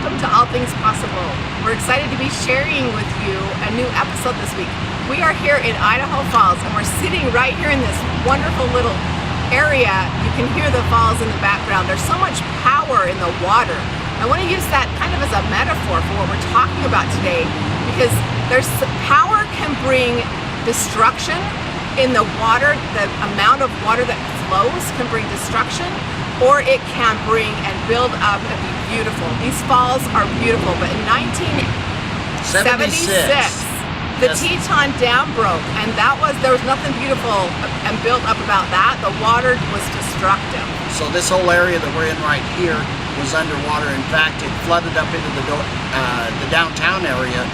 welcome to All Things Possible. We're excited to be sharing with you a new episode this week. We are here in Idaho Falls, and we're sitting right here in this wonderful little area. You can hear the falls in the background. There's so much power in the water. I want to use that kind of as a metaphor for what we're talking about today, because power can bring destruction in the water. The amount of water that flows can bring destruction, or it can bring and build up and be beautiful. These falls are beautiful, but in 1976, the Teton Dam broke, and there was nothing beautiful and built up about that. The water was destructive. So this whole area that we're in right here was underwater. In fact, it flooded up into the downtown area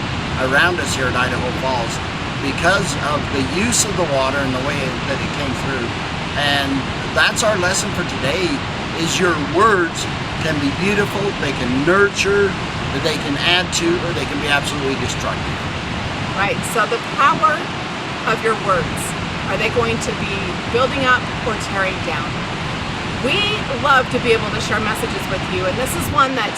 around us here at Idaho Falls because of the use of the water and the way that it came through. And that's our lesson for today, is your words can be beautiful, they can nurture, they can add to, or they can be absolutely destructive. Right, so the power of your words, are they going to be building up or tearing down? We love to be able to share messages with you, and this is one that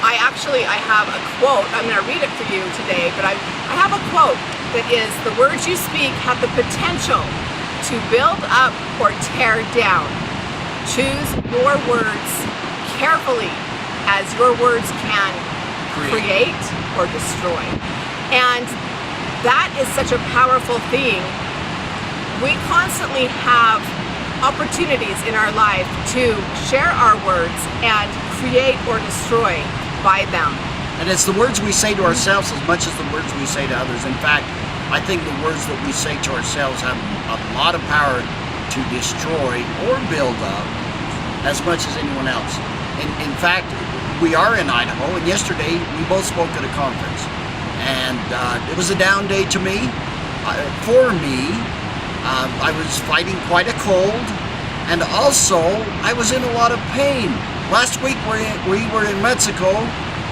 I have a quote. I'm going to read it for you today, but I have a quote that is, the words you speak have the potential to build up or tear down. Choose your words carefully, as your words can create or destroy. And that is such a powerful thing. We constantly have opportunities in our life to share our words and create or destroy by them. And it's the words we say to ourselves as much as the words we say to others. In fact, I think the words that we say to ourselves have a lot of power to destroy or build up as much as anyone else. In fact, we are in Idaho, and yesterday we both spoke at a conference. And it was a down day to me. For me, I was fighting quite a cold, and also I was in a lot of pain. Last week we were in Mexico,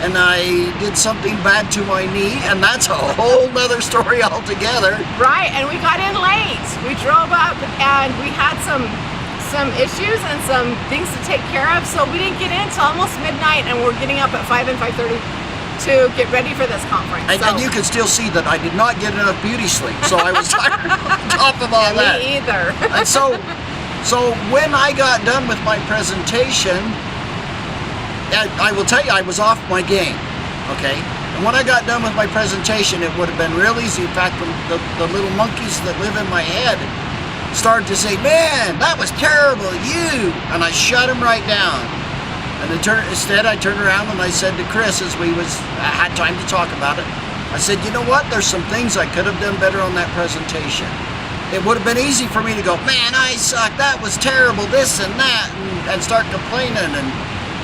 and I did something bad to my knee, and that's a whole nother story altogether. Right, and we got in late. We drove up, and we had some issues and some things to take care of, so we didn't get in until almost midnight, and we're getting up at 5 and 5:30 to get ready for this conference. And you can still see that I did not get enough beauty sleep, so I was tired on top of all that. Me either. And so when I got done with my presentation, I will tell you, I was off my game, okay? And when I got done with my presentation, it would have been real easy. In fact, the little monkeys that live in my head started to say, "Man, that was terrible, you!" And I shut them right down. And instead, I turned around and I said to Kris, as I had time to talk about it, I said, "You know what? There's some things I could have done better on that presentation. It would have been easy for me to go, man, I suck, that was terrible, this and that, and start complaining.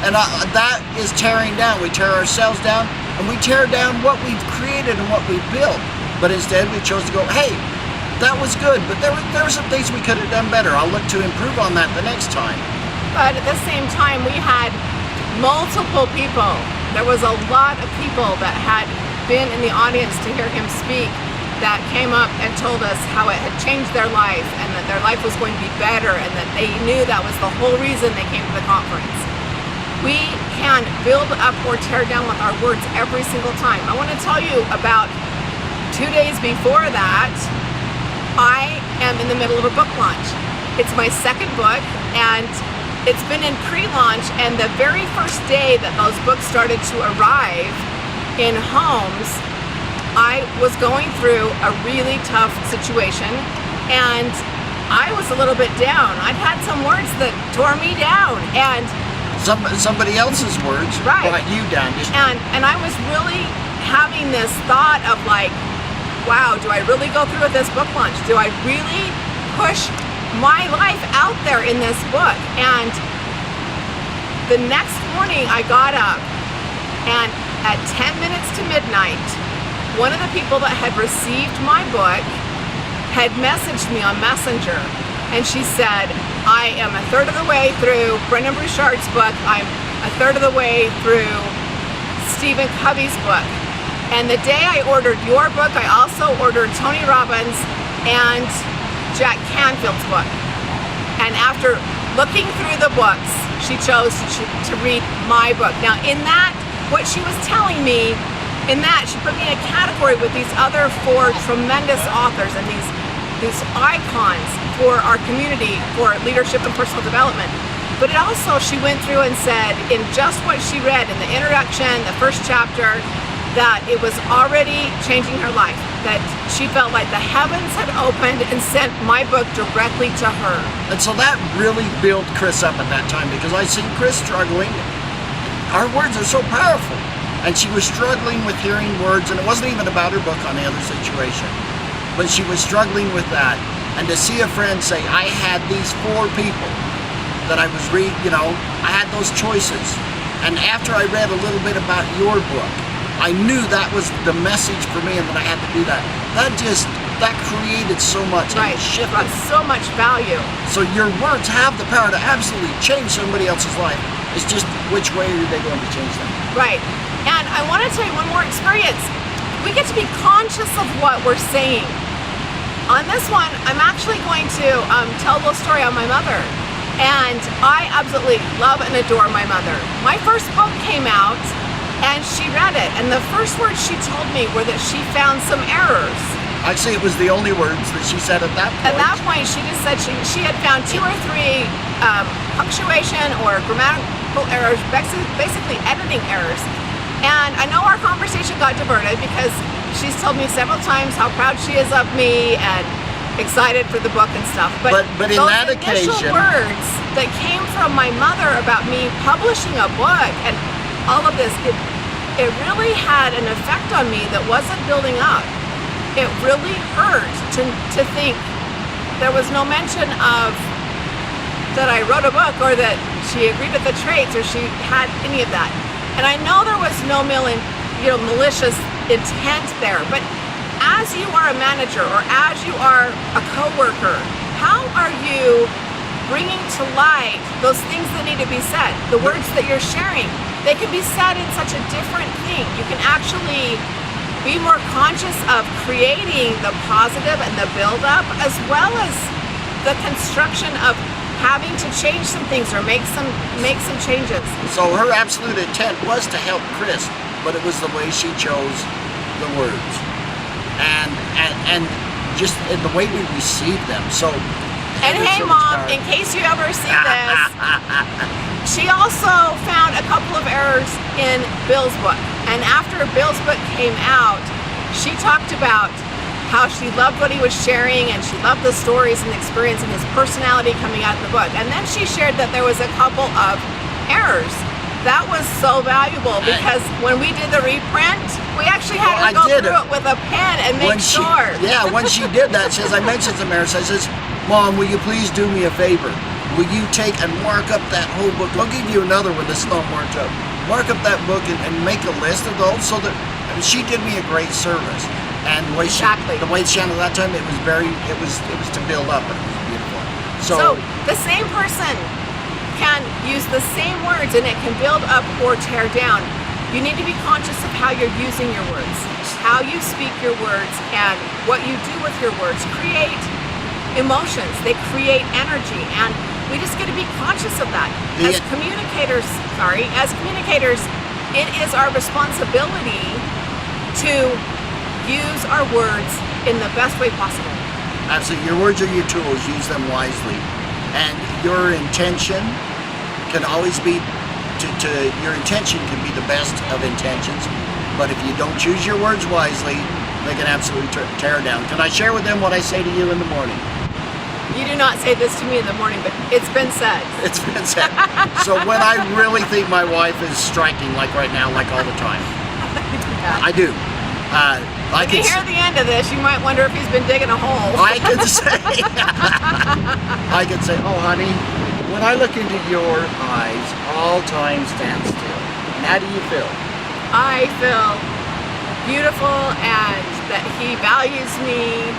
And that is tearing down. We tear ourselves down, and we tear down what we've created and what we've built. But instead, we chose to go, hey, that was good, but there were some things we could have done better. I'll look to improve on that the next time." But at the same time, we had multiple people. There was a lot of people that had been in the audience to hear him speak that came up and told us how it had changed their life, and that their life was going to be better, and that they knew that was the whole reason they came to the conference. We can build up or tear down with our words every single time. I want to tell you about 2 days before that, I am in the middle of a book launch. It's my second book, and it's been in pre-launch, and the very first day that those books started to arrive in homes, I was going through a really tough situation, and I was a little bit down. I'd had some words that tore me down, and somebody else's words brought you down. And I was really having this thought of like, wow, do I really go through with this book launch? Do I really push my life out there in this book? And the next morning I got up, and at 10 minutes to midnight, one of the people that had received my book had messaged me on Messenger, and she said, "I am a third of the way through Brendan Bouchard's book. I'm a third of the way through Stephen Covey's book. And the day I ordered your book, I also ordered Tony Robbins and Jack Canfield's book." And after looking through the books, she chose to read my book. Now, in that what she was telling me, in that she put me in a category with these other 4 tremendous authors and these icons for our community for leadership and personal development. But it also, she went through and said in just what she read in the introduction, the first chapter, that it was already changing her life, that she felt like the heavens had opened and sent my book directly to her. And so that really built Kris up at that time, because I seen Kris struggling. Our words are so powerful. And she was struggling with hearing words, and it wasn't even about her book on the other situation. But she was struggling with that. And to see a friend say, I had these 4 people that I was reading, I had those choices. And after I read a little bit about your book, I knew that was the message for me and that I had to do that. That created so much. Right, shifted. Brought so much value. So your words have the power to absolutely change somebody else's life. It's just which way are they going to change them? Right. And I want to tell you one more experience. We get to be conscious of what we're saying. On this one, I'm actually going to tell a little story on my mother. And I absolutely love and adore my mother. My first book came out and she read it. And the first words she told me were that she found some errors. I'd say it was the only words that she said at that point. At that point, she just said she had found 2 or 3 punctuation or grammatical errors, basically editing errors. And I know our conversation got diverted because she's told me several times how proud she is of me and excited for the book and stuff. But in those that initial occasion, words that came from my mother about me publishing a book and all of this, it really had an effect on me that wasn't building up. It really hurt to think there was no mention of that I wrote a book or that she agreed with the traits or she had any of that. And I know there was no malicious intent there, but as you are a manager or as you are a coworker, how are you bringing to light those things that need to be said? The words that you're sharing, they can be said in such a different thing. You can actually be more conscious of creating the positive and the build-up, as well as the construction of having to change some things or make some changes. So her absolute intent was to help Kris, but it was the way she chose the words. And just in the way we received them. So. And hey, Mom, in case you ever see this, she also found a couple of errors in Bill's book. And after Bill's book came out, she talked about how she loved what he was sharing and she loved the stories and the experience and his personality coming out of the book. And then she shared that there was a couple of errors. That was so valuable because when we did the reprint, we actually had to go through it with a pen and make sure. Yeah, when she did that, she says, I mentioned some errors. I says, Mom, will you please do me a favor? Will you take and mark up that whole book? I'll give you another one that's not marked up. Mark up that book and make a list of those so that she did me a great service. And the way she handled that time, it was to build up, and it was beautiful. So the same person can use the same words and it can build up or tear down. You need to be conscious of how you're using your words, how you speak your words, and what you do with your words create emotions. They create energy, and we just got to be conscious of that. As communicators, it is our responsibility to use our words in the best way possible. Absolutely. Your words are your tools. Use them wisely. And your intention can always be your intention can be the best of intentions. But if you don't choose your words wisely, they can absolutely tear down. Can I share with them what I say to you in the morning? You do not say this to me in the morning, but it's been said. It's been said. So when I really think my wife is striking, like right now, like all the time, yeah. I do. If you hear the end of this, you might wonder if he's been digging a hole. I could say, oh honey, when I look into your eyes, all time stands still. And how do you feel? I feel beautiful and that he values me.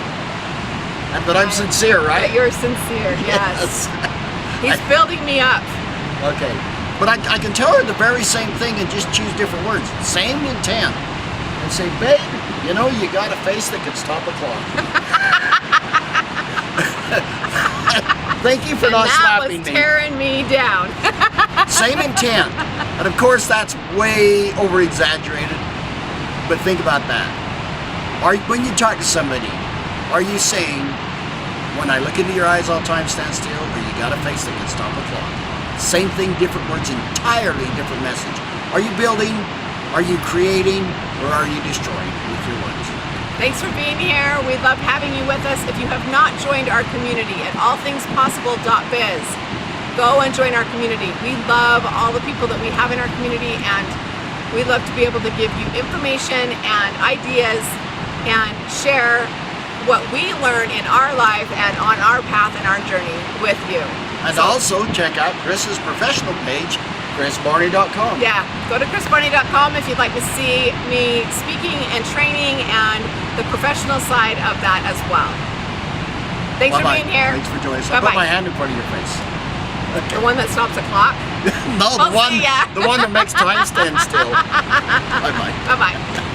And that I'm sincere, right? That you're sincere, yes. He's building me up. Okay. But I can tell her the very same thing and just choose different words. Same intent. And say, babe, you know, you got a face that can stop a clock. Thank you for not slapping me. That was tearing me down. Same intent. And of course, that's way over exaggerated. But think about that. When you talk to somebody, are you saying, when I look into your eyes all time, stand still, or you got a face that can stop a clock? Same thing, different words, entirely different message. Are you building, are you creating, or are you destroying with your words? Thanks for being here. We love having you with us. If you have not joined our community at allthingspossible.biz, go and join our community. We love all the people that we have in our community, and we love to be able to give you information and ideas and share what we learn in our life and on our path and our journey with you. And also check out Kris's professional page, KrisBarney.com. Yeah, go to KrisBarney.com if you'd like to see me speaking and training and the professional side of that as well. Thanks for being here. Thanks for joining us. I'll put my hand in front of your face. Okay. The one that stops a clock? No, the one that makes time stand still. Bye-bye. Bye-bye.